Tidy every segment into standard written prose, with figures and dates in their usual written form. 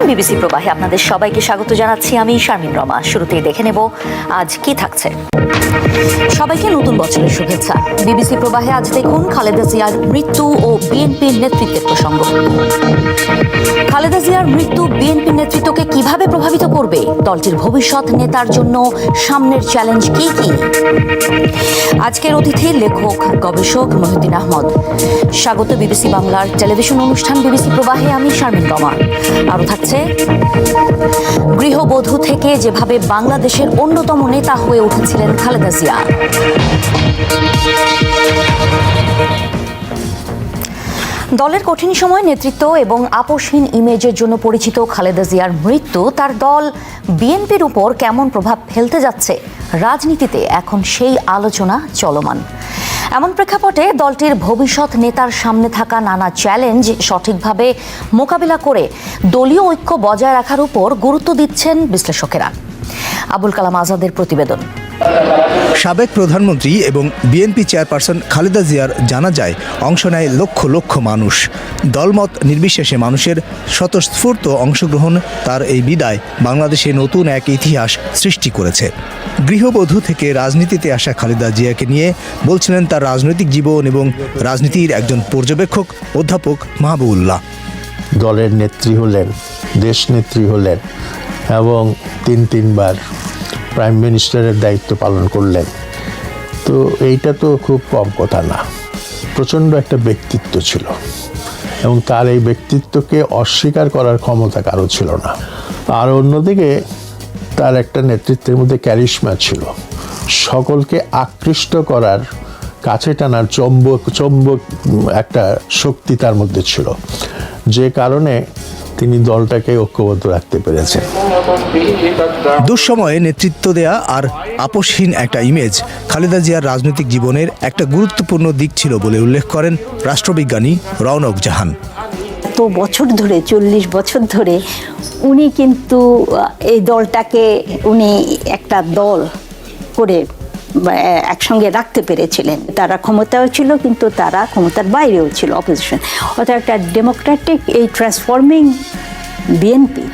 BBC প্রবাহে আপনাদের সবাইকে স্বাগত জানাচ্ছি। আমি শারমিন রমা। শুরুতেই দেখে নেব আজ কি থাকছে। সবাইকে নতুন বছরের শুভেচ্ছা। বিবিসি প্রবাহে আজ দেখুন খালেদা জিয়ার মৃত্যু ও বিএনপির নেতৃত্বের প্রসঙ্গ। খালেদা জিয়ার মৃত্যু বিএনপির নেতৃত্বকে কিভাবে প্রভাবিত করবে, দলটির ভবিষ্যৎ নেতার জন্য সামনের চ্যালেঞ্জ কি কি। আজকের অতিথি লেখক গবেষক মহিউদ্দিন আহমদ। স্বাগত বিবিসি বাংলার টেলিভিশন অনুষ্ঠান বিবিসি প্রবাহে। আমি শারমিন রমা। আরও থাকছে গৃহবধূ থেকে যেভাবে বাংলাদেশের অন্যতম নেতা হয়ে উঠেছিলেন খালেদা জিয়া। দলের কঠিন সময় নেতৃত্ব এবং আপোষহীন ইমেজের জন্য পরিচিত খালেদা জিয়ার মৃত্যু তার দল বিএনপির উপর কেমন প্রভাব ফেলতে যাচ্ছে, রাজনীতিতে এখন সেই আলোচনা চলমান। এমন প্রেক্ষাপটে দলটির ভবিষ্যৎ নেতার সামনে থাকা নানা চ্যালেঞ্জ সঠিকভাবে মোকাবিলা করে দলীয় ঐক্য বজায় রাখার উপর গুরুত্ব দিচ্ছেন বিশ্লেষকেরা। আবুল কালাম আজাদের প্রতিবেদন। সাবেক প্রধানমন্ত্রী এবং বিএনপি চেয়ারপারসন খালেদা জিয়ার জানাজায় অংশ নেয় লক্ষ লক্ষ মানুষ। দলমত নির্বিশেষে মানুষের স্বতঃস্ফূর্ত অংশগ্রহণ তার এই বিদায় বাংলাদেশে নতুন এক ইতিহাস সৃষ্টি করেছে। গৃহবধূ থেকে রাজনীতিতে আসা খালেদা জিয়াকে নিয়ে বলছিলেন তার রাজনৈতিক জীবন এবং রাজনীতির একজন পর্যবেক্ষক অধ্যাপক মাহবুবুল্লাহ। দলের নেত্রী হলেন, দেশ নেত্রী হলেন এবং তিনবার প্রাইম মিনিস্টারের দায়িত্ব পালন করলেন। তো এইটা তো খুব কম কথা না। প্রচণ্ড একটা ব্যক্তিত্ব ছিল এবং তার এই ব্যক্তিত্বকে অস্বীকার করার ক্ষমতা কারো ছিল না। আর অন্যদিকে তার একটা নেতৃত্বের মধ্যে ক্যারিশমা ছিল, সকলকে আকৃষ্ট করার, কাছে টানার চৌম্বক একটা শক্তি তার মধ্যে ছিল, যে কারণে তিনি দলটাকে ঐক্যবদ্ধ রাখতে পেরেছেন। দুঃসময়ে নেতৃত্ব দেয়া আর আপোষহীন একটা ইমেজ খালেদা জিয়ার রাজনৈতিক জীবনের একটা গুরুত্বপূর্ণ দিক ছিল বলে উল্লেখ করেন রাষ্ট্রবিজ্ঞানী রওনক জাহান। তো বছর ধরে 40 বছর ধরে উনি কিন্তু এই দলটাকে উনি একটা দল করে একসঙ্গে রাখতে পেরেছিলেন। তারা ক্ষমতাও ছিল কিন্তু তারা ক্ষমতার বাইরেও ছিল, অপোজিশন। অর্থাৎ একটা ডেমোক্রেটিক এই ট্রান্সফর্মিং বিএনপি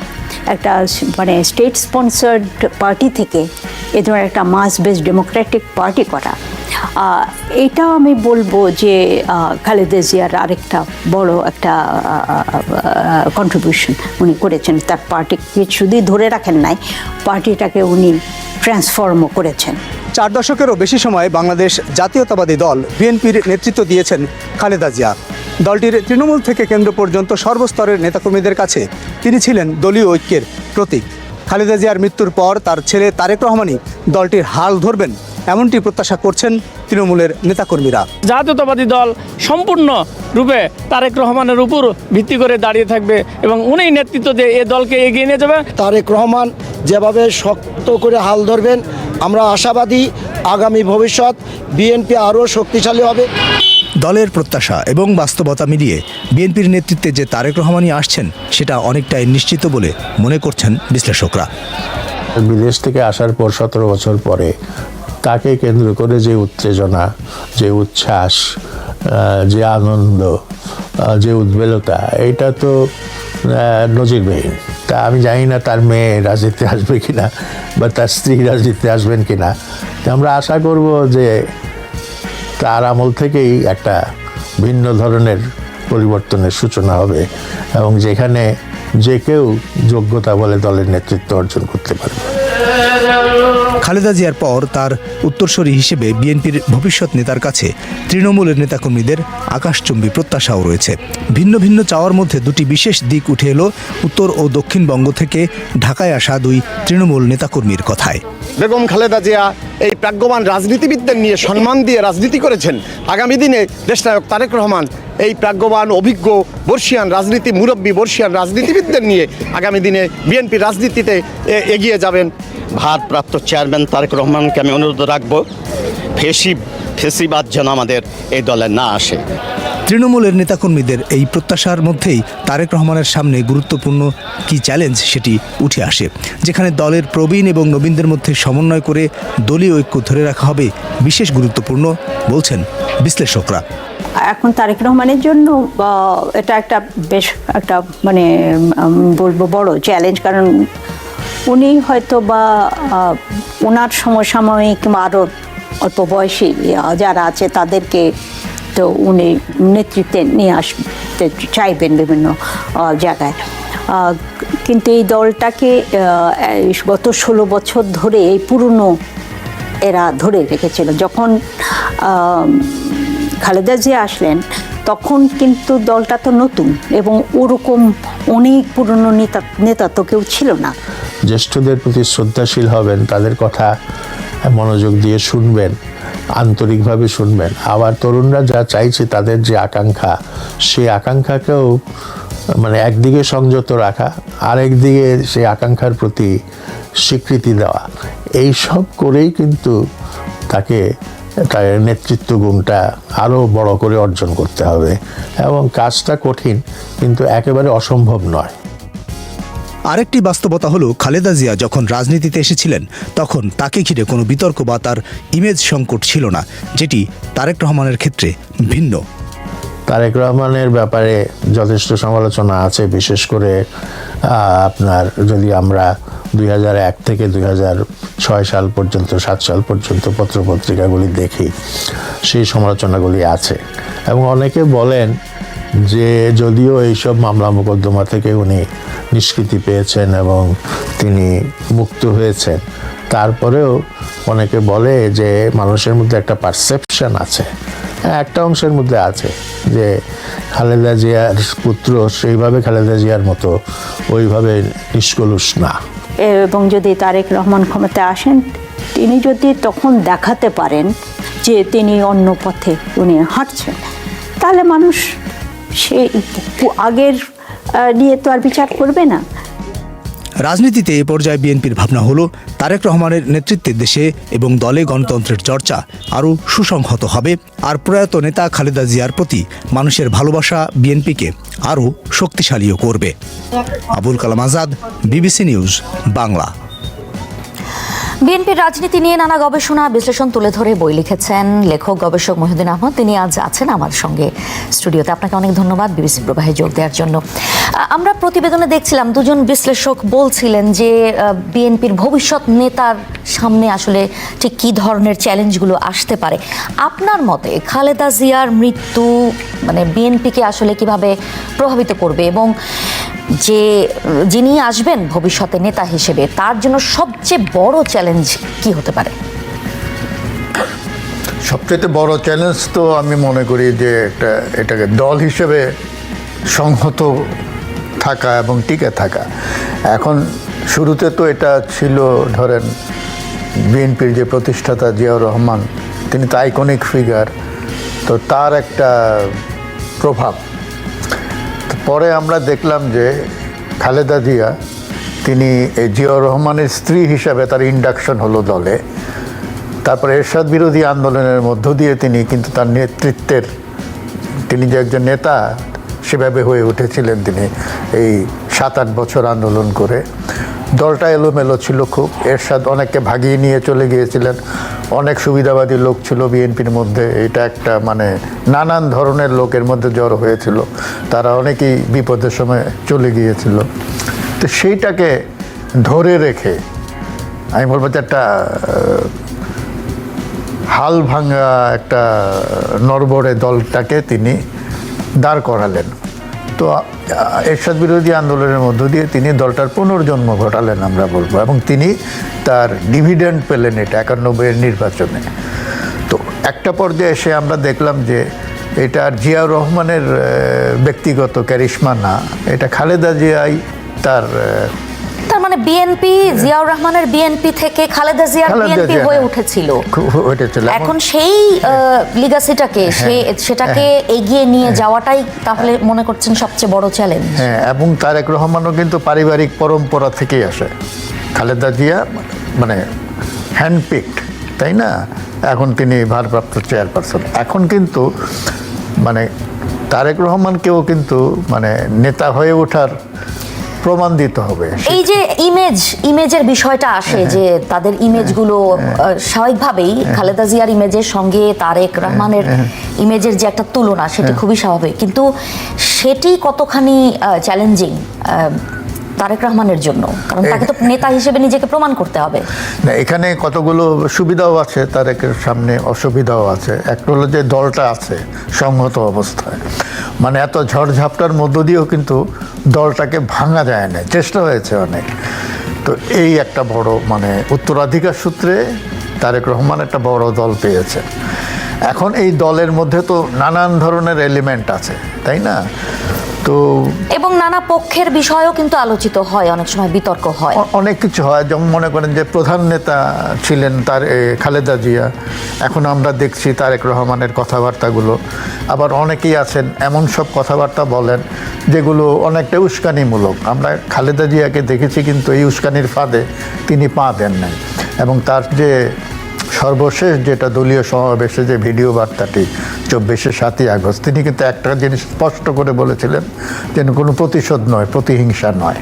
একটা মানে স্টেট স্পন্সার্ড পার্টি থেকে এ ধরনের একটা মাস বেসড ডেমোক্রেটিক পার্টি করা, এটাও আমি বলবো যে খালেদা জিয়ার আরেকটা বড় একটা কন্ট্রিবিউশন উনি করেছেন। তার পার্টিকে শুধুই ধরে রাখেন নাই, পার্টিটাকে উনি ট্রান্সফর্মও করেছেন। 4 দশকেরও বেশি সময় বাংলাদেশ জাতীয়তাবাদী দল বিএনপির নেতৃত্ব দিয়েছেন খালেদা জিয়া। দলটির তৃণমূল থেকে কেন্দ্র পর্যন্ত সর্বস্তরের নেতাকর্মীদের কাছে তিনি ছিলেন দলীয় ঐক্যের প্রতীক। খালেদা জিয়ার মৃত্যুর পর তার ছেলে তারেক রহমানই দলটির হাল ধরবেন, এমনটি প্রত্যাশা করছেন তৃণমূলের নেতাকর্মীরা। জাতীয়তাবাদী দল সম্পূর্ণ রূপে তারেক রহমানের উপর ভিত্তি করে দাঁড়িয়ে থাকবে এবং উনি নেতৃত্ব দিয়ে এই দলকে এগিয়ে নিয়ে যাবে। তারেক রহমান যেভাবে শক্ত করে হাল ধরবেন, আমরা আশাবাদী আগামী ভবিষ্যৎ বিএনপি আরও শক্তিশালী হবে। দলের প্রত্যাশা এবং বাস্তবতা মিলিয়ে বিএনপির নেতৃত্বে যে তারেক রহমানই আসছেন সেটা অনেকটাই নিশ্চিত বলে মনে করছেন বিশ্লেষকরা। বিদেশ থেকে আসার পর 17 বছর পরে তাকে কেন্দ্র করে যে উত্তেজনা, যে উচ্ছ্বাস, যে আনন্দ, যে উদ্বেলতা, এটা তো নজিরবিহীন। তা আমি জানি না তার মেয়ে রাজনীতিতে আসবে কিনা বা তার স্ত্রী রাজনীতিতে আসবেন কিনা। আমরা আশা করব যে তার আমল থেকেই একটা ভিন্ন ধরনের পরিবর্তনের সূচনা হবে এবং যেখানে যে কেউ যোগ্যতা বলে দলের নেতৃত্ব অর্জন করতে পারবে। খালেদা জিয়ার পর তার উত্তরসূরি হিসেবে বিএনপির ভবিষ্যৎ নেতার কাছে তৃণমূলের নেতাকর্মীদের আকাশচুম্বী প্রত্যাশাও রয়েছে। ভিন্ন ভিন্ন চাওয়ার মধ্যে দুটি বিশেষ দিক উঠে এলো উত্তর ও দক্ষিণবঙ্গ থেকে ঢাকায় আসা 2 তৃণমূল নেতাকর্মীর কথায়। বেগম খালেদা জিয়া এই প্রাজ্ঞবান রাজনীতিবিদদের নিয়ে সম্মান দিয়ে রাজনীতি করেছেন। আগামী দিনে দেশনায়ক তারেক রহমান এই প্রাজ্ঞবান, অভিজ্ঞ বর্ষিয়ান রাজনীতি মুরব্বী বর্ষিয়ান রাজনীতিবিদদের নিয়ে আগামী দিনে বিএনপি রাজনীতিতে এগিয়ে যাবেন। ভারপ্রাপ্ত চেয়ারম্যান তারেক রহমানকে আমি অনুরোধ রাখবো, ফেসিবাদ যেন আমাদের এই দলে না আসে। তৃণমূলের নেতাকর্মীদের এই প্রত্যাশার মধ্যেই তারেক রহমানের সামনে গুরুত্বপূর্ণ কি চ্যালেঞ্জ সেটি উঠে আসে, যেখানে দলের প্রবীণ এবং নবীনদের মধ্যে সমন্বয় করে দলীয় ঐক্য ধরে রাখা হবে বিশেষ গুরুত্বপূর্ণ বলছেন বিশ্লেষকরা। এখন তারেক রহমানের জন্য এটা একটা বেশ একটা মানে বলবো বড় চ্যালেঞ্জ, কারণ উনি হয়তো বা ওনার সমসাময়িক কিংবা আরও অল্প বয়সী যারা আছে তাদেরকে তো উনি নেতৃত্বে নিয়ে আসতে চাইবেন বিভিন্ন জায়গায়। কিন্তু এই দলটাকে গত 16 বছর ধরে এই পুরনো এরা ধরে রেখেছিল। যখন খালেদা জিয়া আসলেন তখন কিন্তু দলটা তো নতুন এবং ওরকম অনেক পুরনো নেতা তো কেউ ছিল না। জ্যেষ্ঠদের প্রতি শ্রদ্ধাশীল হবেন, তাদের কথা মনোযোগ দিয়ে শুনবেন, আন্তরিকভাবে শুনবেন। আবার তরুণরা যা চাইছে, তাদের যে আকাঙ্ক্ষা, সেই আকাঙ্ক্ষাকেও মানে একদিকে সংযত রাখা, আরেকদিকে সেই আকাঙ্ক্ষার প্রতি স্বীকৃতি দেওয়া, এই সব করেই কিন্তু তাকে তার নেতৃত্ব গুণটা আরও বড় করে অর্জন করতে হবে। এবং কাজটা কঠিন, কিন্তু একেবারে অসম্ভব নয়। আরেকটি বাস্তবতা হলো, খালেদা জিয়া যখন রাজনীতিতে এসেছিলেন তখন তাকে ঘিরে কোনো বিতর্ক বা তার ইমেজ সংকট ছিল না, যেটি তারেক রহমানের ক্ষেত্রে ভিন্ন। তারেক রহমানের ব্যাপারে যথেষ্ট সমালোচনা আছে, বিশেষ করে আপনার যদি আমরা 2001 থেকে 2006 সাল পর্যন্ত 7 সাল পর্যন্ত পত্রপত্রিকাগুলি দেখি, সেই সমালোচনাগুলি আছে। এবং অনেকে বলেন যে যদিও এইসব মামলা মোকদ্দমা থেকে উনি নিষ্কৃতি পেয়েছেন এবং তিনি মুক্ত হয়েছেন, তারপরেও অনেকে বলে যে মানুষের মধ্যে একটা পারসেপশন আছে, একটা অংশের মধ্যে আছে যে খালেদা জিয়ার পুত্র সেইভাবে খালেদা জিয়ার মতো ওইভাবে নিষ্কলুষ না। এবং যদি তারেক রহমান ক্ষমতায় আসেন, তিনি যদি তখন দেখাতে পারেন যে তিনি অন্য পথে উনি হাঁটছেন, তাহলে মানুষ সে আগের নিয়ে তো আর বিচার করবে না। রাজনীতিতে এ পর্যায়ে বিএনপির ভাবনা হলো, তারেক রহমানের নেতৃত্বে দেশে এবং দলে গণতন্ত্রের চর্চা আরও সুসংহত হবে, আর প্রয়াত নেতা খালেদা জিয়ার প্রতি মানুষের ভালোবাসা বিএনপিকে আরও শক্তিশালীও করবে। Abul Kalam Azad, BBC news Bangla. বিএনপির রাজনীতি নিয়ে নানা গবেষণা বিশ্লেষণ তুলে ধরে বই লিখেছেন লেখক গবেষক মহিউদ্দিন আহমদ। তিনি আজ আছেন আমার সঙ্গে স্টুডিওতে। আপনাকে অনেক ধন্যবাদ বিবিসি প্রবাহে যোগ দেওয়ার জন্য। আমরা প্রতিবেদনে দেখছিলাম দুজন বিশ্লেষক বলছিলেন যে বিএনপির ভবিষ্যৎ নেতার সামনে আসলে ঠিক কী ধরনের চ্যালেঞ্জগুলো আসতে পারে। আপনার মতে খালেদা জিয়ার মৃত্যু মানে বিএনপিকে আসলে কিভাবে প্রভাবিত করবে, এবং যে যিনি আসবেন ভবিষ্যতে নেতা হিসেবে তার জন্য সবচেয়ে বড় চ্যালেঞ্জ কি হতে পারে? সবচেয়ে বড় চ্যালেঞ্জ তো আমি মনে করি যে এটাকে দল হিসেবে সংহত থাকা এবং টিকে থাকা। এখন শুরুতে তো এটা ছিল, ধরেন বিএনপির যে প্রতিষ্ঠাতা জিয়াউর রহমান, তিনি তো আইকনিক ফিগার, তো তার একটা প্রভাব। পরে আমরা দেখলাম যে খালেদা জিয়া, তিনি এই জিয়াউর রহমানের স্ত্রী হিসাবে তার ইন্ডাকশন হলো দলে। তারপরে এরশাদ বিরোধী আন্দোলনের মধ্য দিয়ে তিনি কিন্তু তার নেতৃত্বের, তিনি যে একজন নেতা সেভাবে হয়ে উঠেছিলেন। তিনি এই 7-8 বছর আন্দোলন করে দলটা এলোমেলো ছিল খুব। এরশাদ অনেককে ভাগিয়ে নিয়ে চলে গিয়েছিলেন, অনেক সুবিধাবাদী লোক ছিল বিএনপির মধ্যে। এটা একটা মানে নানান ধরনের লোকের মধ্যে জড়ো হয়েছিল, তারা অনেকেই বিপদের সময় চলে গিয়েছিল। তো সেইটাকে ধরে রেখে আমি বলবো যে একটা হাল ভাঙা একটা নড়বড়ে দলটাকে তিনি দাঁড় করালেন। তো এরশাদ বিরোধী আন্দোলনের মধ্য দিয়ে তিনি দলটার পুনর্জন্ম ঘটালেন আমরা বলবো, এবং তিনি তার ডিভিডেন্ড পেলেন এটা 91-এর নির্বাচনে। তো একটা পর্যায়ে এসে আমরা দেখলাম যে এটা আর জিয়াউর রহমানের ব্যক্তিগত ক্যারিশমা না, এটা খালেদা জিয়াই তার মানে বিএনপি জিয়াউর রহমানের বিএনপি থেকে খালেদা জিয়ার বিএনপি হয়ে উঠেছিল। এখন সেই লিগাসিটাকে সেটাকে এগিয়ে নিয়ে যাওয়াটাই তাহলে মনে করছেন সবচেয়ে বড় চ্যালেঞ্জ। হ্যাঁ, এবং তারেক রহমানও কিন্তু পারিবারিক পরম্পরা থেকেই আসে। খালেদা জিয়া মানে হ্যান্ডপিকড, তাই না? এখন তিনি ভারপ্রাপ্ত চেয়ারপারসন। এখন কিন্তু মানে তারেক রহমানকেও কিন্তু মানে নেতা হয়ে ওঠার প্রমাণ দিতে হবে। এই যে ইমেজের বিষয়টা আসে, যে তাদের ইমেজগুলো স্বাভাবিকভাবেই খালেদা জিয়ার ইমেজের সঙ্গে তারেক রহমানের ইমেজের যে একটা তুলনা, সেটি খুবই স্বাভাবিক, কিন্তু সেটি কতখানি চ্যালেঞ্জিং তারেক রহমানের জন্য, কারণ তাকে তো নেতা হিসেবে নিজেকে প্রমাণ করতে হবে। না, এখানে কতগুলো সুবিধাও আছে, তারেকের সামনে অসুবিধাও আছে। একটা হলো যে দলটা আছে সংহত অবস্থায়, মানে এত ঝড়ঝাপটার মধ্য দিয়েও কিন্তু দলটাকে ভাঙা যায় না, চেষ্টা হয়েছে অনেক। তো এই একটা বড় মানে উত্তরাধিকার সূত্রে তারেক রহমান একটা বড় দল পেয়েছে। এখন এই দলের মধ্যে তো নানান ধরনের এলিমেন্ট আছে, তাই না? তো এবং নানা পক্ষের বিষয়ও কিন্তু আলোচিত হয়, অনেক সময় বিতর্ক হয়, অনেক কিছু হয়। যেমন মনে করেন যে প্রধান নেতা ছিলেন খালেদা জিয়া, এখন আমরা দেখছি তারেক রহমানের কথাবার্তাগুলো। আবার অনেকেই আছেন এমন সব কথাবার্তা বলেন যেগুলো অনেকটা উস্কানিমূলক। আমরা খালেদা জিয়াকে দেখেছি কিন্তু এই উস্কানির ফাঁদে তিনি পা দেন নাই। এবং তার যে সর্বশেষ যেটা দলীয় সমাবেশে যে ভিডিও বার্তাটি 24শে 7ই আগস্ট, তিনি কিন্তু একটা জিনিস স্পষ্ট করে বলেছিলেন যে কোনো প্রতিশোধ নয়, প্রতিহিংসা নয়।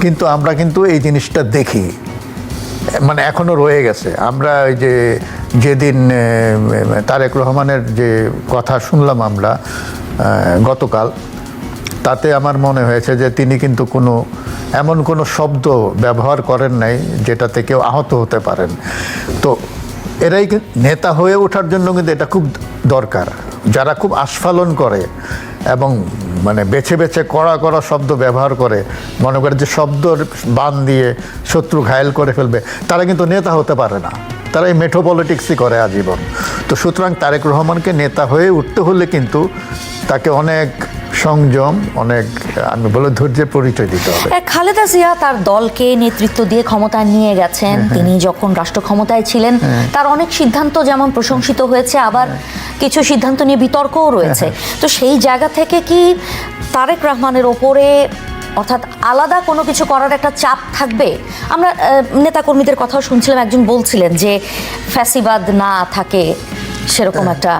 কিন্তু আমরা কিন্তু এই জিনিসটা দেখি, মানে এখনও রয়ে গেছে। আমরা ওই যে যেদিন তারেক রহমানের যে কথা শুনলাম আমরা গতকাল, তাতে আমার মনে হয়েছে যে তিনি কিন্তু এমন কোনো শব্দ ব্যবহার করেন নাই যেটাতে কেউ আহত হতে পারেন। তো এরাই নেতা হয়ে ওঠার জন্য কিন্তু এটা খুব দরকার, যারা খুব আস্ফালন করে এবং মানে বেছে বেছে কড়া কড়া শব্দ ব্যবহার করে, মনে করে যে শব্দর বান দিয়ে শত্রু ঘায়েল করে ফেলবে, তারা কিন্তু নেতা হতে পারে না। তারা এই মেঠো পলিটিক্সই করে আজীবন। তো সুতরাং তারেক রহমানকে নেতা হয়ে উঠতে হলে কিন্তু তাকে অনেক সংযম, অনেক আমি বলে ধৈর্যের পরিচয় দিতে হবে। খালেদা জিয়া তার দলকে নেতৃত্ব দিয়ে ক্ষমতায় নিয়ে গেছেন। তিনি যখন রাষ্ট্র ক্ষমতায় ছিলেন তার অনেক সিদ্ধান্ত যেমন প্রশংসিত হয়েছে, আবার কিছু সিদ্ধান্ত নিয়ে বিতর্কও রয়েছে। তো সেই জায়গা থেকে কি তারেক রহমানের ওপরে অর্থাৎ আলাদা কোনো কিছু করার একটা চাপ থাকবে? আমরা নেতাকর্মীদের কথাও শুনছিলাম, একজন বলছিলেন যে ফ্যাসিবাদ না থাকে সেরকম একটা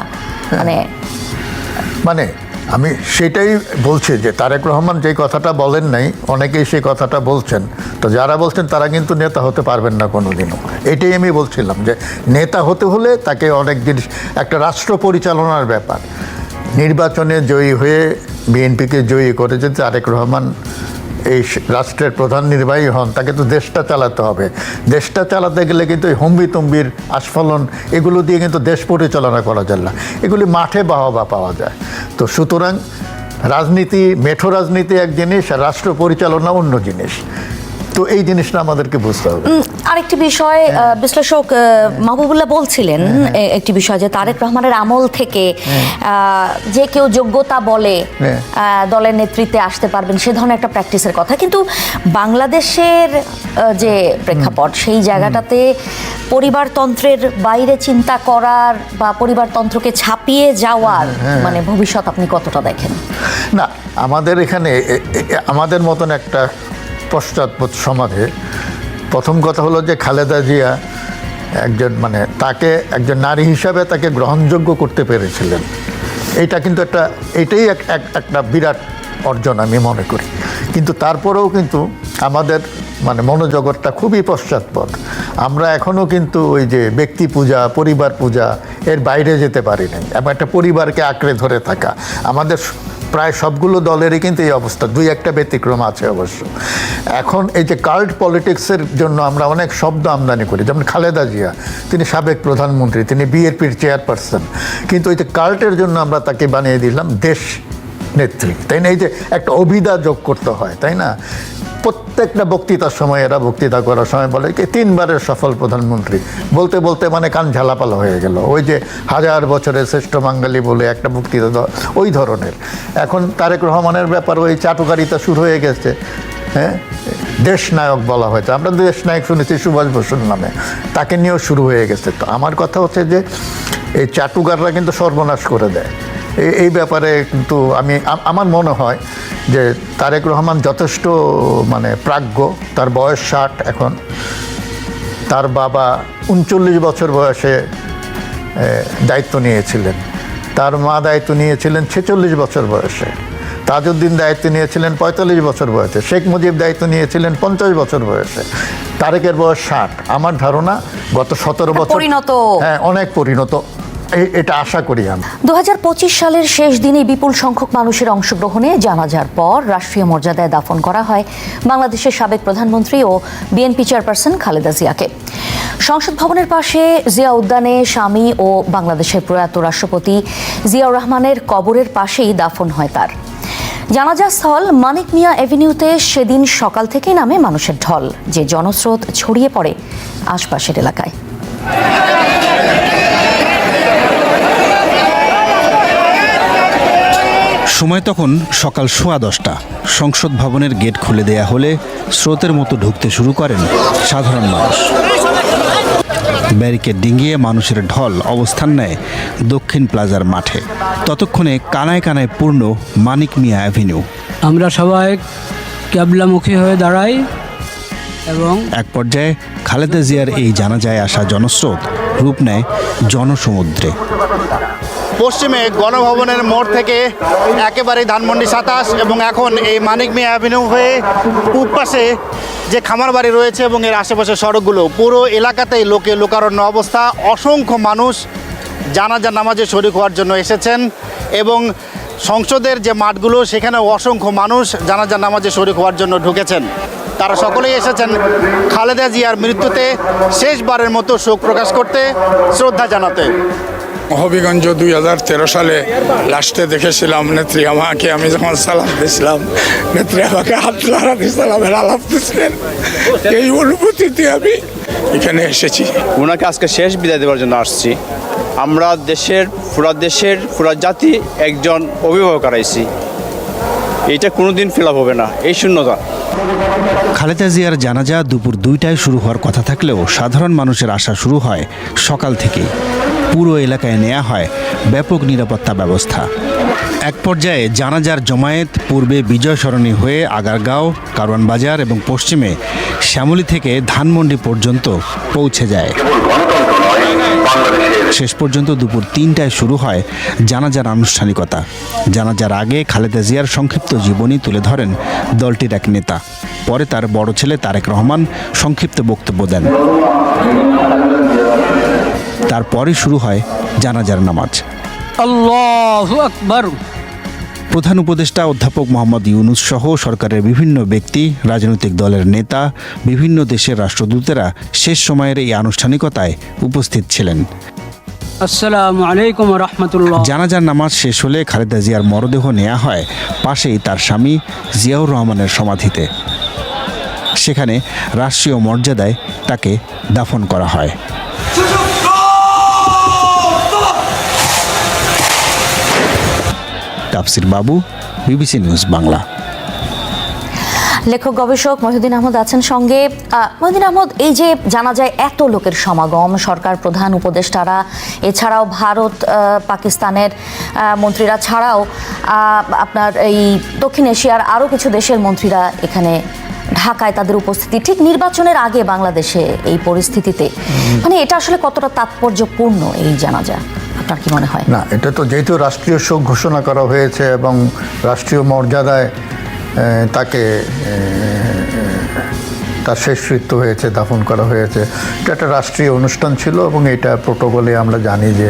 মানে আমি সেটাই বলছি যে তারেক রহমান যে কথাটা বলেন নাই, অনেকেই সেই কথাটা বলছেন। তো যারা বলছেন তারা কিন্তু নেতা হতে পারবেন না কোনোদিনও। এটাই আমি বলছিলাম যে নেতা হতে হলে তাকে অনেক জিনিস, একটা রাষ্ট্র পরিচালনার ব্যাপার। নির্বাচনে জয়ী হয়ে বিএনপিকে জয়ী করে যদি তারেক রহমান এই রাষ্ট্রের প্রধান নির্বাহী হন, তাকে তো দেশটা চালাতে হবে। দেশটা চালাতে গেলে কিন্তু এই হম্বিতম্বির আস্ফালন এগুলো দিয়ে কিন্তু দেশ পরিচালনা করা যায় না, এগুলি মাঠে বাহবা পাওয়া যায়। তো সুতরাং রাজনীতি, মেঠো রাজনীতি এক জিনিস, আর রাষ্ট্র পরিচালনা অন্য জিনিস। তো এই জিনিসটা আমাদেরকে বুঝতে হবে। আরেকটি বিষয় বিশ্লেষক মাহবুবুল্লাহ বলছিলেন, একটি বিষয় যে তারেক রহমানের আমল থেকে যে কেউ যোগ্যতা বলে দলের নেতৃত্বে আসতে পারবেন, সে ধরনের একটা প্র্যাকটিসের কথা। কিন্তু বাংলাদেশের যে প্রেক্ষাপট, সেই জায়গাটাতে পরিবারতন্ত্রের বাইরে চিন্তা করার বা পরিবারতন্ত্রকে ছাপিয়ে যাওয়ার মানে ভবিষ্যৎ আপনি কতটা দেখেন? না, আমাদের এখানে আমাদের মতন একটা পশ্চাৎপদ সমাজে প্রথম কথা হলো যে খালেদা জিয়া একজন মানে তাকে একজন নারী হিসাবে তাকে গ্রহণযোগ্য করতে পেরেছিলেন। এটা কিন্তু এটাই একটা বিরাট অর্জন আমি মনে করি। কিন্তু তারপরেও কিন্তু আমাদের মানে মনোজগৎটা খুবই পশ্চাৎপদ। আমরা এখনও কিন্তু ওই যে ব্যক্তি পূজা, পরিবার পূজা এর বাইরে যেতে পারি নাই, এবং একটা পরিবারকে আঁকড়ে ধরে থাকা। আমাদের প্রায় সবগুলো দলেরই কিন্তু এই অবস্থা, দুই একটা ব্যতিক্রম আছে অবশ্য। এখন এই যে কাল্ট পলিটিক্সের জন্য আমরা অনেক শব্দ আমদানি করি, যেমন খালেদা জিয়া, তিনি সাবেক প্রধানমন্ত্রী, তিনি বিএনপির চেয়ারপারসন, কিন্তু এই যে কাল্টের জন্য আমরা তাকে বানিয়ে দিলাম দেশ নেত্রী, তাই না? এই যে একটা অভিধা যোগ করতে হয়, তাই না? প্রত্যেকটা বক্তৃতার সময় এরা বক্তৃতা করার সময় বলে কি 3 বারের সফল প্রধানমন্ত্রী, বলতে বলতে মানে কান ঝালাপালা হয়ে গেল। ওই যে 1000 বছরের শ্রেষ্ঠ বাঙালি বলে একটা বক্তৃতা, ওই ধরনের। এখন তারেক রহমানের ব্যাপার ওই চাটুকারিতা শুরু হয়ে গেছে। হ্যাঁ, দেশ নায়ক বলা হয়েছে, আমরা দেশ নায়ক শুনেছি সুভাষ বসুর নামে, তাকে নিয়েও শুরু হয়ে গেছে। তো আমার কথা হচ্ছে যে এই চাটুকাররা কিন্তু সর্বনাশ করে দেয়। এই ব্যাপারে কিন্তু আমার মনে হয় যে তারেক রহমান যথেষ্ট মানে প্রাজ্ঞ। তার বয়স 60 এখন, তার বাবা 39 বছর বয়সে দায়িত্ব নিয়েছিলেন, তার মা দায়িত্ব নিয়েছিলেন 46 বছর বয়সে। তাজউদ্দিন দায়িত্ব নিয়েছিলেন 45 বছর বয়সে, শেখ মুজিব দায়িত্ব নিয়েছিলেন 50 বছর বয়সে, তারেকের বয়স 60। আমার ধারণা গত 17 বছর পরিণত। হ্যাঁ, অনেক পরিণত, এটা আশা করি আমি। 2025 সালের শেষ দিনে বিপুল সংখ্যক মানুষের অংশগ্রহণে জানাজার পর রাষ্ট্রীয় মর্যাদায় দাফন করা হয় বাংলাদেশের সাবেক প্রধানমন্ত্রী ও বিএনপি চেয়ারপারসন খালেদা জিয়াকে। সংসদ ভবনের পাশে জিয়া উদ্যানে স্বামী ও বাংলাদেশের প্রয়াত রাষ্ট্রপতি জিয়াউর রহমানের কবরের পাশেই দাফন হয় তার। জানাজা স্থল মানিক মিয়া এভিনিউতে সেদিন সকাল থেকেই নামে মানুষের ঢল, যে জনস্রোত ছড়িয়ে পড়ে আশপাশের এলাকায়। সময় তখন সকাল 10:15। সংসদ ভবনের গেট খুলে দেয়া হলে স্রোতের মতো ঢুকতে শুরু করেন সাধারণ মানুষ। ব্যারিকেড ডিঙিয়ে মানুষের ঢল অবস্থান নেয় দক্ষিণ প্লাজার মাঠে। ততক্ষণে কানায় কানায় পূর্ণ মানিক মিয়া অ্যাভিনিউ। আমরা সবাই ক্যাবলামুখী হয়ে দাঁড়াই এবং এক পর্যায়ে খালেদা জিয়ার এই জানাজায় আসা জনস্রোত রূপ নেয় জনসমুদ্রে। পশ্চিমে গণভবনের মোড় থেকে একেবারে ধানমন্ডি 27 এবং এখন এই মানিক মিয়া অ্যাভিনিউ হয়ে পূব পাশে যে খামার বাড়ি রয়েছে এবং এর আশেপাশের সড়কগুলো, পুরো এলাকাতেই লোকে লোকারণ্য অবস্থা। অসংখ্য মানুষ জানাজা নামাজে শরীক হওয়ার জন্য এসেছেন এবং সংসদের যে মাঠগুলো সেখানে অসংখ্য মানুষ জানাজা নামাজে শরীক হওয়ার জন্য ঢুকেছেন। তারা সকলেই এসেছেন খালেদা জিয়ার মৃত্যুতে শেষবারের মতো শোক প্রকাশ করতে, শ্রদ্ধা জানাতে। হবিগঞ্জ 2013 সালে লাস্টে দেখেছিলাম নেত্রী আমাকে, আমি যখন সালাম দিয়েছিলাম নেত্রী আমাকে হাত লাড়া দিয়ে সালামের আলাপ দিয়েছিলেন। এই অনুভূতিতে আমি এখানে এসেছি। ওনাকে আজকে শেষ বিদায় দেওয়ার জন্য আসছি। আমরা পুরা জাতি একজন অভিভাবক হারাইছি। এটা কোনোদিন ফিল আপ হবে না, এই শূন্যতা। খালেদা জিয়ার জানাজা দুপুর 2টায় শুরু হওয়ার কথা থাকলেও সাধারণ মানুষের আসা শুরু হয় সকাল থেকেই। পুরো এলাকায় নেওয়া হয় ব্যাপক নিরাপত্তা ব্যবস্থা। এক পর্যায়ে জানাজার জমায়েত পূর্বে বিজয় সরণি হয়ে আগারগাঁও, কারওয়ান বাজার এবং পশ্চিমে শ্যামলী থেকে ধানমন্ডি পর্যন্ত পৌঁছে যায়। শেষ পর্যন্ত দুপুর 3টায় শুরু হয় জানাজার আনুষ্ঠানিকতা। জানাজার আগে খালেদা জিয়ার সংক্ষিপ্ত জীবনী তুলে ধরেন দলটির এক নেতা। পরে তার বড় ছেলে তারেক রহমান সংক্ষিপ্ত বক্তব্য দেন। তারপরে শুরু হয় জানাজার নামাজ। আল্লাহু আকবার। প্রধান উপদেষ্টা অধ্যাপক মোহাম্মদ ইউনূস সহ সরকারের বিভিন্ন ব্যক্তি, রাজনৈতিক দলের নেতা, বিভিন্ন দেশের রাষ্ট্রদূতেরা শেষ সময়ের এই আনুষ্ঠানিকতায় উপস্থিত ছিলেন। আসসালামু আলাইকুম ওয়া রাহমাতুল্লাহ। জানাজার নামাজ শেষ হলে খালেদা জিয়ার মরদেহ নেওয়া হয় পাশেই তার স্বামী জিয়াউর রহমানের সমাধিতে। সেখানে রাষ্ট্রীয় মর্যাদায় তাকে দাফন করা হয়। তাফসির বাবু, বিবিসি নিউজ বাংলা। লেখক গবেষক মহিউদ্দিন আহমদ আছেন সঙ্গে। মহিউদ্দিন আহমদ, এই যে জানাজায় এত লোকের সমাগম, সরকার প্রধান উপদেষ্টারা, এছাড়াও ভারত পাকিস্তানের মন্ত্রীরা ছাড়াও আপনার এই দক্ষিণ এশিয়ার আরও কিছু দেশের মন্ত্রীরা এখানে ঢাকায় তাদের উপস্থিতি, ঠিক নির্বাচনের আগে বাংলাদেশে এই পরিস্থিতিতে, মানে এটা আসলে কতটা তাৎপর্যপূর্ণ এই জানাজা, আপনার কি মনে হয়? না, এটা তো যেহেতু রাষ্ট্রীয় শোক ঘোষণা করা হয়েছে এবং রাষ্ট্রীয় মর্যাদায় তাকে তার শেষকৃত্য হয়েছে, দাফন করা হয়েছে, এটা একটা রাষ্ট্রীয় অনুষ্ঠান ছিল এবং এটা প্রোটোকলে আমরা জানি যে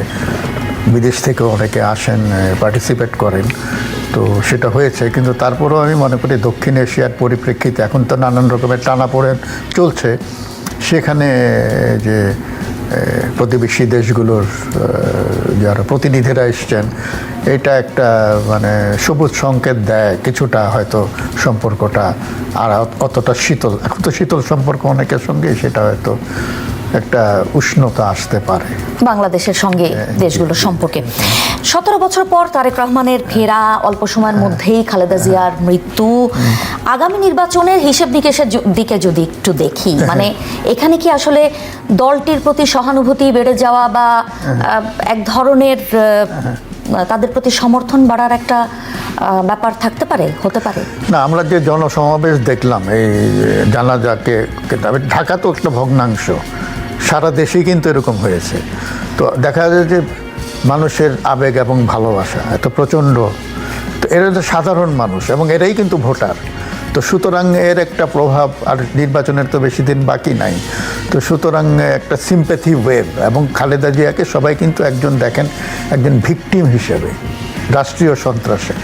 বিদেশ থেকে অনেকে আসেন, পার্টিসিপেট করেন, তো সেটা হয়েছে। কিন্তু তারপরেও আমি মনে করি দক্ষিণ এশিয়ার পরিপ্রেক্ষিতে এখন তো নানান রকমের টানাপোড়েন চলছে, সেখানে যে প্রতিবেশী দেশগুলোর যারা প্রতিনিধিরা এসছেন, এটা একটা মানে সবুজ সংকেত দেয় কিছুটা, হয়তো সম্পর্কটা আর অতটা শীতল, এখন তো শীতল সম্পর্ক অনেকের সঙ্গে, সেটা হয়তো একটা উষ্ণতা আসতে পারে বাংলাদেশের সঙ্গে দেশগুলোর সম্পর্কে। 17 বছর পর তারেক রহমানের ফেরা, অল্প সময়ের মধ্যেই খালেদা জিয়ার মৃত্যু, আগামী নির্বাচনের হিসেব নিকেশের দিকে যদি একটু দেখি, মানে এখানে কি আসলে দলটির প্রতি সহানুভূতি বেড়ে যাওয়া বা এক ধরনের তাদের প্রতি সমর্থন বাড়ার একটা ব্যাপার থাকতে পারে, হতে পারে? না, আমরা যে জনসমাবেশ দেখলাম এই জানাজাকে, ঢাকা তো একটা ভগ্নাংশ, সারা দেশেই কিন্তু এরকম হয়েছে। তো দেখা যায় যে মানুষের আবেগ এবং ভালোবাসা এত প্রচণ্ড তো এরা তো সাধারণ মানুষ এবং এরাই কিন্তু ভোটার। তো সুতরাং এর একটা প্রভাব, আর নির্বাচনের তো বেশি দিন বাকি নাই, তো সুতরাং একটা সিম্প্যাথি ওয়েভ। এবং খালেদা জিয়াকে সবাই কিন্তু একজন ভিকটিম হিসেবে রাষ্ট্রীয় সন্ত্রাসে,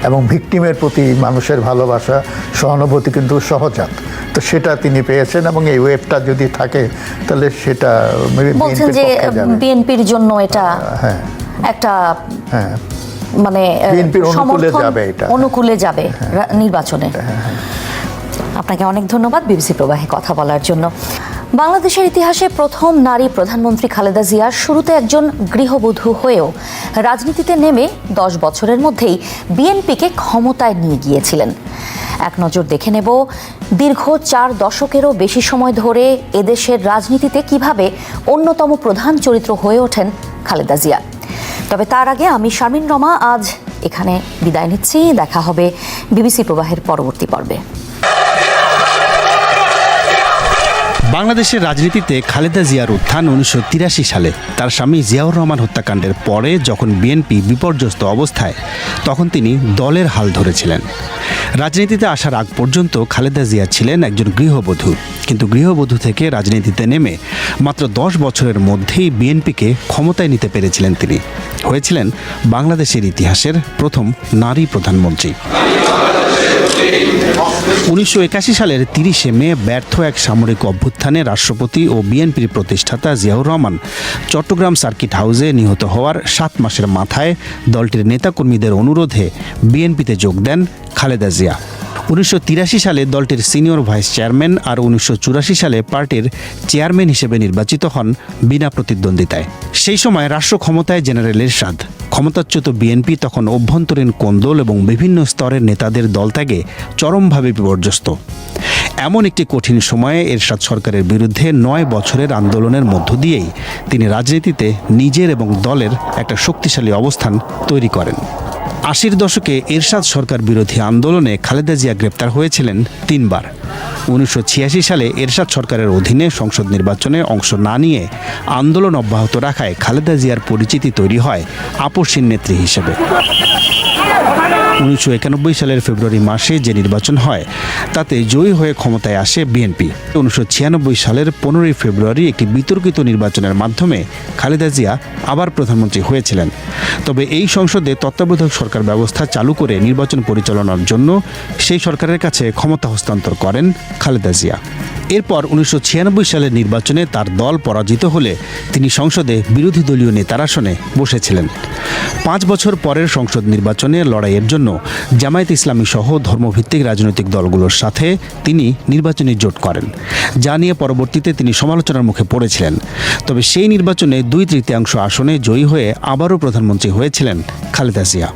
এবং ভিকটিমের প্রতি মানুষের ভালোবাসা, সহানুভূতি কিন্তু সহজাত। তো সেটা তিনি পেয়েছেন, এবং এই ওয়েবটা যদি থাকে তাহলে সেটা বলছেন যে বিএনপির জন্য এটা একটা মানে বিএনপির অনুকূলে যাবে নির্বাচনে। আপনাকে অনেক ধন্যবাদ বিবিসি প্রবাহে কথা বলার জন্য। বাংলাদেশের ইতিহাসে প্রথম নারী প্রধানমন্ত্রী খালেদা জিয়া শুরুতে একজন গৃহবধূ হয়েও রাজনীতিতে নেমে 10 বছরের মধ্যেই বিএনপিকে ক্ষমতায় নিয়ে গিয়েছিলেন। এক নজর দেখে নেব দীর্ঘ 4 দশকেরও বেশি সময় ধরে এদেশের রাজনীতিতে কিভাবে অন্যতম প্রধান চরিত্র হয়ে ওঠেন খালেদা জিয়া। তবে তার আগে আমি শারমিন রমা আজ এখানে বিদায় নিচ্ছি। দেখা হবে বিবিসি প্রবাহের পরবর্তী পর্বে। বাংলাদেশের রাজনীতিতে খালেদা জিয়ার উত্থান 1983 সালে। তার স্বামী জিয়াউর রহমান হত্যাকাণ্ডের পরে যখন বিএনপি বিপর্যস্ত অবস্থায়, তখন তিনি দলের হাল ধরেছিলেন। রাজনীতিতে আসার আগ পর্যন্ত খালেদা জিয়া ছিলেন একজন গৃহবধূ, কিন্তু গৃহবধূ থেকে রাজনীতিতে নেমে মাত্র 10 বছরের মধ্যেই বিএনপিকে ক্ষমতায় নিতে পেরেছিলেন তিনি। হয়েছিলেন বাংলাদেশের ইতিহাসের প্রথম নারী প্রধানমন্ত্রী। 1981 সালের 30 মে ব্যর্থ এক সামরিক অভ্যুত্থানে রাষ্ট্রপতি ও বিএনপির প্রতিষ্ঠাতা জিয়াউর রহমান চট্টগ্রাম সার্কিট হাউসে নিহত হওয়ার 7 মাসের মাথায় দলটির নেতাকর্মীদের অনুরোধে বিএনপিতে যোগ দেন খালেদা জিয়া। 1983 সালে দলটির সিনিয়র ভাইস চেয়ারম্যান আর 1984 সালে পার্টির চেয়ারম্যান হিসেবে নির্বাচিত হন বিনা প্রতিদ্বন্দ্বিতায়। সেই সময় রাষ্ট্র ক্ষমতায় জেনারেল এরশাদ। ক্ষমতাচ্যুত বিএনপি তখন অভ্যন্তরীণ কোন্দল এবং বিভিন্ন স্তরের নেতাদের দলত্যাগে চরমভাবে বিপর্যস্ত। এমন একটি কঠিন সময়ে এরশাদ সরকারের বিরুদ্ধে 9 বছরের আন্দোলনের মধ্য দিয়েই তিনি রাজনীতিতে নিজের এবং দলের একটা শক্তিশালী অবস্থান তৈরি করেন। 80-র দশকে এরশাদ সরকার বিরোধী আন্দোলনে খালেদা জিয়া গ্রেপ্তার হয়েছিলেন 3 বার। 1986 সালে এরশাদ সরকারের অধীনে সংসদ নির্বাচনে অংশ না নিয়ে আন্দোলন অব্যাহত রাখায় খালেদা জিয়ার পরিচিতি তৈরি হয় আপসহীন নেত্রী হিসেবে। 1991 সালের ফেব্রুয়ারি মাসে যে নির্বাচন হয় তাতে জয়ী হয়ে ক্ষমতায় আসে বিএনপি। 1996 সালের 15 ফেব্রুয়ারি একটি বিতর্কিত নির্বাচনের মাধ্যমে খালেদা জিয়া আবার প্রধানমন্ত্রী হয়েছিলেন। তবে এই সংসদে তত্ত্বাবধায়ক সরকার ব্যবস্থা চালু করে নির্বাচন পরিচালনার জন্য সেই সরকারের কাছে ক্ষমতা হস্তান্তর করেন খালেদা জিয়া। এরপর 1996 সালের নির্বাচনে তার দল পরাজিত হলে তিনি সংসদে বিরোধী দলীয় নেতার আসনে বসেছিলেন। 5 বছর পরের সংসদ নির্বাচনে লড়াইয়ের জন্য জামায়াত ইসলামী সহ ধর্মভিত্তিক রাজনৈতিক দলগুলোর সাথে তিনি নির্বাচনী জোট করেন, যা নিয়ে পরবর্তীতে তিনি সমালোচনার মুখে পড়েছিলেন। তবে সেই নির্বাচনে 2/3 আসনে জয়ী হয়ে আবারও প্রধানমন্ত্রী হয়েছিলেন খালেদা জিয়া।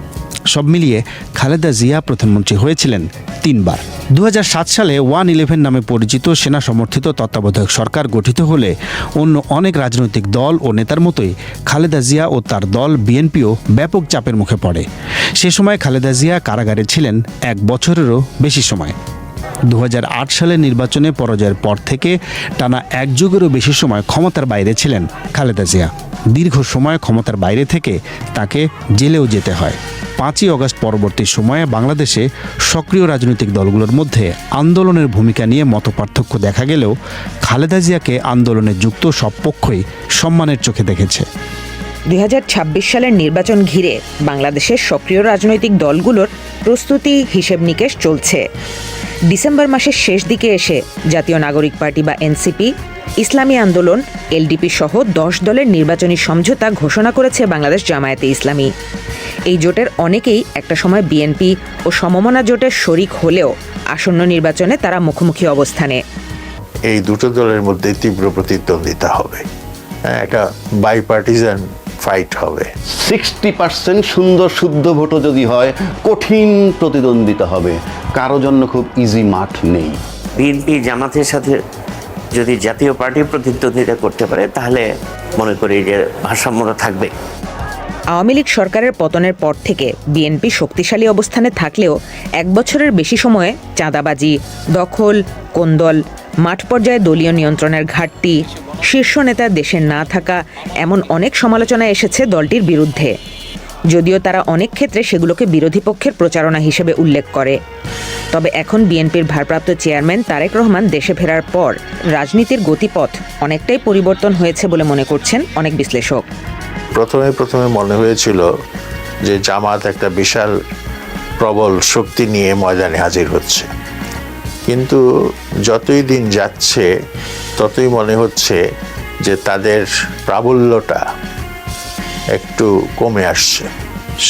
সব মিলিয়ে খালেদা জিয়া প্রধানমন্ত্রী হয়েছিলেন 3 বার। 2007 সালে 111 নামে পরিচিত সেনা সমর্থিত তত্ত্বাবধায়ক সরকার গঠিত হলে অন্য অনেক রাজনৈতিক দল ও নেতার মতোই খালেদা জিয়া ও তার দল বিএনপিও ব্যাপক চাপের মুখে পড়ে। সে সময় খালেদা জিয়া কারাগারে ছিলেন 1 বছরেরও বেশি সময়। 2008 সালের নির্বাচনে পরাজয়ের পর থেকে টানা 1 যুগেরও বেশি সময় ক্ষমতার বাইরে ছিলেন খালেদা জিয়া। দীর্ঘ সময় ক্ষমতার বাইরে থেকে তাকে জেলেও যেতে হয়। 5ই আগস্ট পরবর্তী সময়ে বাংলাদেশে সক্রিয় রাজনৈতিক দলগুলোর মধ্যে আন্দোলনের ভূমিকা নিয়ে মতপার্থক্য দেখা গেলেও খালেদা জিয়াকে আন্দোলনে যুক্ত সব পক্ষই সম্মানের চোখে দেখেছে। 2026 সালের নির্বাচন ঘিরে বাংলাদেশের সক্রিয় রাজনৈতিক দলগুলোর প্রস্তুতি হিসেব নিকেশ চলছে। ডিসেম্বর মাসের শেষ দিকে এসে জাতীয় নাগরিক পার্টি বা এনসিপি, ইসলামী আন্দোলন, এলডিপি সহ 10 দলের নির্বাচনী সমঝোতা ঘোষণা করেছে বাংলাদেশ জামায়াতে ইসলামী। এই জোটের অনেকেই একটা সময় বিএনপি ও সমমনা জোটের শরিক হলেও আসন্ন নির্বাচনে তারা মুখোমুখি অবস্থানে। এই দুটো দলের মধ্যে তীব্র প্রতিদ্বন্দ্বিতা হবে, একটা বাইপার্টিজান ফাইট হবে। 60% সুন্দর শুদ্ধ ভোটও যদি হয়, কঠিন প্রতিদ্বন্দ্বিতা হবে, কারো জন্য খুব ইজি মাঠ নেই। বিএনপি জামাতের সাথে যদি জাতীয় পার্টি প্রতিদ্বন্দ্বিতা করতে পারে তাহলে মনে করি যে ভারসাম্যতা থাকবে। আওয়ামী লীগ সরকারের পতনের পর থেকে বিএনপি শক্তিশালী অবস্থানে থাকলেও 1 বছরের বেশি সময়ে চাঁদাবাজি, দখল, কোন্দল, মাঠ পর্যায়ে দলীয় নিয়ন্ত্রণের ঘাটতি, শীর্ষ নেতার দেশে না থাকা, এমন অনেক সমালোচনা এসেছে দলটির বিরুদ্ধে। যদিও তারা অনেক ক্ষেত্রে সেগুলোকে বিরোধী পক্ষের প্রচারণা হিসেবে উল্লেখ করে। তবে এখন বিএনপির ভারপ্রাপ্ত চেয়ারম্যান তারেক রহমান দেশে ফেরার পর রাজনীতির গতিপথ অনেকটাই পরিবর্তন হয়েছে বলে মনে করছেন অনেক বিশ্লেষক। প্রথমে মনে হয়েছিল যে জামাত একটা বিশাল প্রবল শক্তি নিয়ে ময়দানে হাজির হচ্ছে, কিন্তু যতই দিন যাচ্ছে ততই মনে হচ্ছে যে তাদের প্রাবল্যটা একটু কমে আসছে।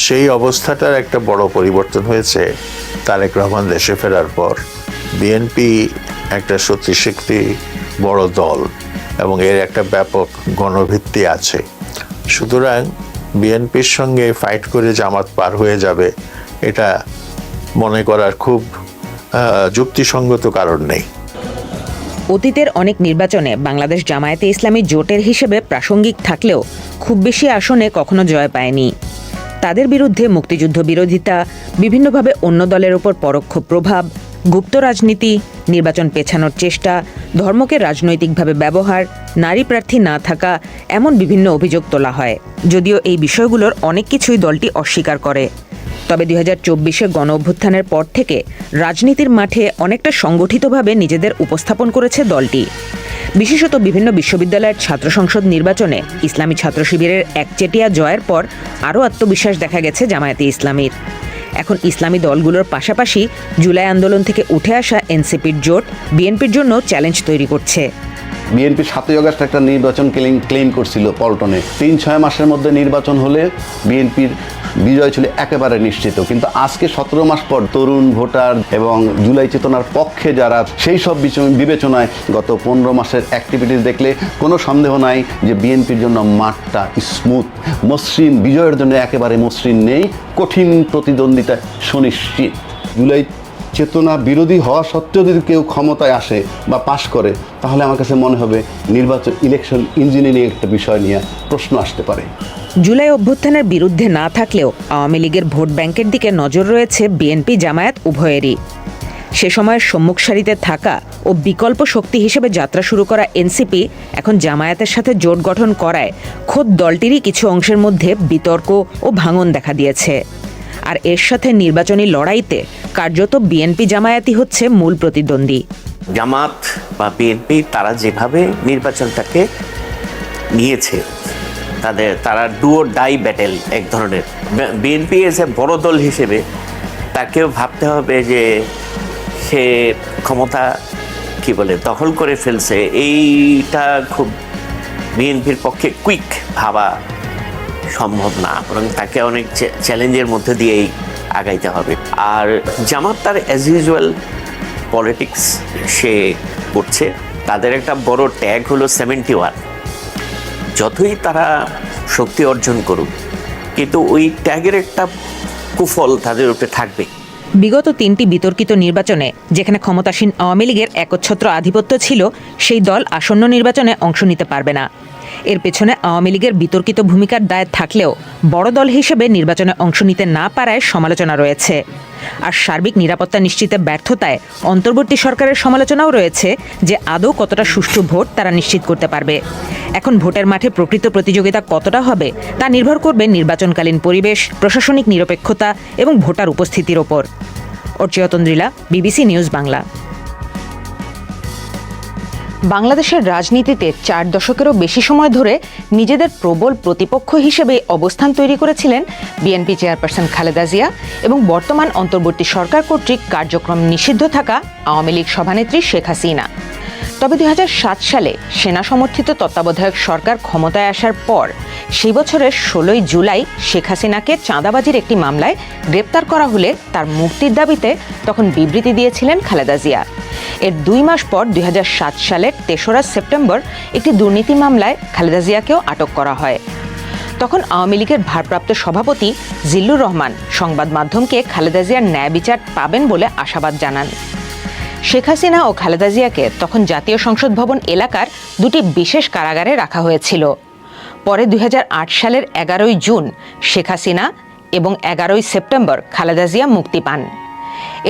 সেই অবস্থাটার একটা বড় পরিবর্তন হয়েছে তারেক রহমান দেশে ফেরার পর। বিএনপি একটা শক্তিশালী বড় দল এবং এর একটা ব্যাপক গণভিত্তি আছে। সুতরাং বিএনপির সঙ্গে ফাইট করে জামাত পার হয়ে যাবে এটা মনে করার খুব যুক্তিসঙ্গত কারণ নেই। অতীতের অনেক নির্বাচনে বাংলাদেশ জামায়াতে ইসলামী জোটের হিসেবে প্রাসঙ্গিক থাকলেও খুব বেশি আসনে কখনো জয় পায়নি। তাদের বিরুদ্ধে মুক্তিযুদ্ধ বিরোধিতা, বিভিন্নভাবে অন্য দলের ওপর পরোক্ষ প্রভাব, গুপ্ত রাজনীতি, নির্বাচন পেছানোর চেষ্টা, ধর্মকে রাজনৈতিকভাবে ব্যবহার, নারী প্রার্থী না থাকা, এমন বিভিন্ন অভিযোগ তোলা হয়। যদিও এই বিষয়গুলোর অনেক কিছুই দলটি অস্বীকার করে। তবে 2024-এ গণ অভ্যুত্থানের পর থেকে রাজনীতির মাঠে অনেকটা সংগঠিতভাবে নিজেদের উপস্থাপন করেছে দলটি। বিশেষত বিভিন্ন বিশ্ববিদ্যালয়ের ছাত্র সংসদ নির্বাচনে ইসলামী ছাত্র শিবিরের একচেটিয়া জয়ের পর আরও আত্মবিশ্বাস দেখা গেছে জামায়াতে ইসলামীর। এখন ইসলামী দলগুলোর পাশাপাশি জুলাই আন্দোলন থেকে উঠে আসা এনসিপির জোট বিএনপির জন্য চ্যালেঞ্জ তৈরি করছে। বিএনপি 7ই আগস্ট একটা নির্বাচন ক্লেম করছিল পল্টনে। 3-6 মাসের মধ্যে নির্বাচন হলে বিএনপির বিজয় ছিল একেবারে নিশ্চিত। কিন্তু আজকে 17 মাস পর তরুণ ভোটার এবং জুলাই চেতনার পক্ষে যারা, সেই সব বিবেচনায় গত 15 মাসের অ্যাক্টিভিটিস দেখলে কোনো সন্দেহ নাই যে বিএনপির জন্য মাঠটা স্মুথ, মসৃণ, বিজয়ের জন্য একেবারে মসৃণ নেই, কঠিন প্রতিদ্বন্দ্বিতা সুনিশ্চিত। জুলাই চেতনা বিরোধী হওয়া সত্ত্বেও যদি কেউ ক্ষমতায় আসে বা পাশ করে, তাহলে আমার কাছে মনে হবে ইলেকশন ইঞ্জিনিয়ারিং একটা বিষয় নিয়ে প্রশ্ন আসতে পারে। জুলাই অভ্যুত্থানের বিরুদ্ধে না থাকলেও আওয়ামী লীগের ভোট ব্যাংকের দিকে নজর রয়েছে বিএনপি জামায়াত উভয়েরই। সে সময়ের সম্মুখ সারিতে থাকা ও বিকল্প শক্তি হিসেবে যাত্রা শুরু করা এনসিপি এখন জামায়াতের সাথে জোট গঠন করায় খোদ দলটিরই কিছু অংশের মধ্যে বিতর্ক ও ভাঙন দেখা দিয়েছে। আর এর সাথে নির্বাচনী লড়াইতে কার্যত বিএনপি জামায়াতই হচ্ছে মূল প্রতিদ্বন্দ্বী। জামাত বা বিএনপি তারা যেভাবে নির্বাচনটাকে নিয়েছে, তারা ডু অর ডাই ব্যাটেল এক ধরনের। বিএনপি এসে বড় দল হিসেবে তাকেও ভাবতে হবে যে সে ক্ষমতা দখল করে ফেলছে। এইটা খুব বিএনপির পক্ষে কুইক ভাবা সম্ভব না, বরং তাকে অনেক চ্যালেঞ্জের মধ্যে দিয়েই আগাইতে হবে। আর জামাত তার অ্যাজ ইউজুয়াল পলিটিক্স সে করছে। তাদের একটা বড় ট্যাগ হলো 71। যতই তারা শক্তি অর্জন করুক, কিন্তু ওই ট্যাগের একটা কুফল তাদের উপরে থাকবে। বিগত 3টি বিতর্কিত নির্বাচনে যেখানে ক্ষমতাসীন আওয়ামী লীগের একচ্ছত্র আধিপত্য ছিল, সেই দল আসন্ন নির্বাচনে অংশ নিতে পারবে না। এর পেছনে আওয়ামী লীগের বিতর্কিত ভূমিকার দায় থাকলেও বড় দল হিসেবে নির্বাচনে অংশ নিতে না পারায় সমালোচনা রয়েছে। আর সার্বিক নিরাপত্তা নিশ্চিতে ব্যর্থতায় অন্তর্বর্তী সরকারের সমালোচনাও রয়েছে যে আদৌ কতটা সুষ্ঠু ভোট তারা নিশ্চিত করতে পারবে। এখন ভোটের মাঠে প্রকৃত প্রতিযোগিতা কতটা হবে তা নির্ভর করবে নির্বাচনকালীন পরিবেশ, প্রশাসনিক নিরপেক্ষতা এবং ভোটার উপস্থিতির ওপর। অর্চিয়তন্দ্রিলা, বিবিসি নিউজ বাংলা। বাংলাদেশের রাজনীতিতে 4 দশকেরও বেশি সময় ধরে নিজেদের প্রবল প্রতিপক্ষ হিসেবে অবস্থান তৈরি করেছিলেন বিএনপি চেয়ারপারসন খালেদা জিয়া এবং বর্তমান অন্তর্বর্তী সরকার কর্তৃক কার্যক্রম নিষিদ্ধ থাকা আওয়ামী লীগ সভানেত্রী শেখ হাসিনা। তবে 2007 সালে সেনা সমর্থিত তত্ত্বাবধায়ক সরকার ক্ষমতায় আসার পর সেই বছরের 16ই জুলাই শেখ হাসিনাকে চাঁদাবাজির একটি মামলায় গ্রেপ্তার করা হলে তার মুক্তির দাবিতে তখন বিবৃতি দিয়েছিলেন খালেদা জিয়া। এর 2 মাস পর 2007 সালের 3রা সেপ্টেম্বর একটি দুর্নীতি মামলায় খালেদা জিয়াকেও আটক করা হয়। তখন আওয়ামী লীগের ভারপ্রাপ্ত সভাপতি জিল্লুর রহমান সংবাদ মাধ্যমকে খালেদা জিয়ার ন্যায় বিচার পাবেন বলে আশাবাদ জানান। শেখ হাসিনা ও খালেদা জিয়াকে তখন জাতীয় সংসদ ভবন এলাকার 2টি বিশেষ কারাগারে রাখা হয়েছিল। পরে 2008 সালের 11ই জুন শেখ হাসিনা এবং 11ই সেপ্টেম্বর খালেদা জিয়া মুক্তি পান।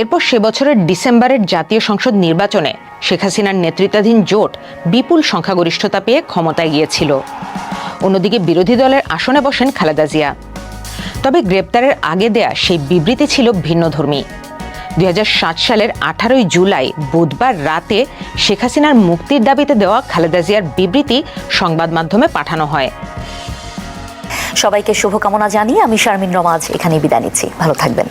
এরপর সে বছরের ডিসেম্বরের জাতীয় সংসদ নির্বাচনে শেখ হাসিনার নেতৃত্বাধীন জোট বিপুল সংখ্যাগরিষ্ঠতা পেয়ে ক্ষমতায় গিয়েছিল। অন্যদিকে বিরোধী দলের আসনে বসেন খালেদা জিয়া। তবে গ্রেপ্তারের আগে দেয়া সেই বিবৃতি ছিল ভিন্নধর্মী। 2007 সালের 18 জুলাই বুধবার রাতে শেখ হাসিনার মুক্তির দাবিতে দেওয়া খালেদা জিয়ার বিবৃতি সংবাদ মাধ্যমে পাঠানো হয়। সবাইকে শুভকামনা জানিয়ে আমি শারমিন রমা আজ এখানেই বিদায় নিচ্ছি। ভালো থাকবেন।